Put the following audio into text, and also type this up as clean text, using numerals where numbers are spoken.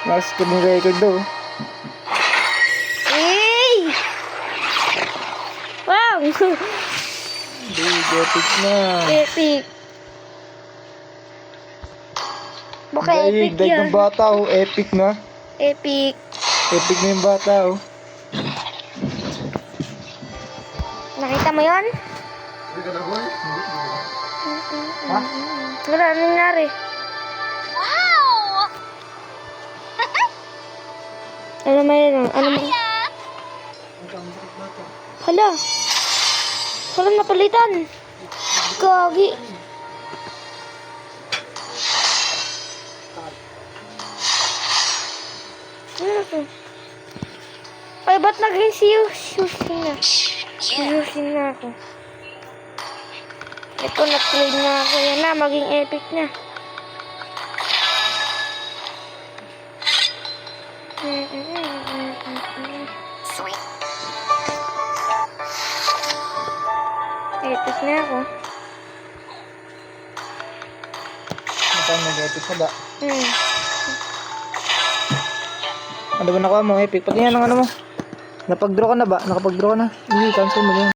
Mas kaming record daw. Hey! Wow! Dude, epic na. Epic. Baka epic Daig yan. ng bata oh. Epic na. Epic. Epic na yung bata oh. Nakita mo yun? Ha? Wala, ano nangyari? Wow! Ano mayroon? Ano may... Hala. Hala, napalitan. Gagi. Ano to? Ay, ba't naging siyusin na? Siyusin na ako. Ito, na-play na ako. Yan na, maging epic na. Sweet. Epic na ako. Saan nag-epic na ba? Ano ba nakuha mo? Epic. Pati yan ang ano mo. Napag-draw ka na ba? Nakapag-draw ka na? Hindi, cancel mo yan.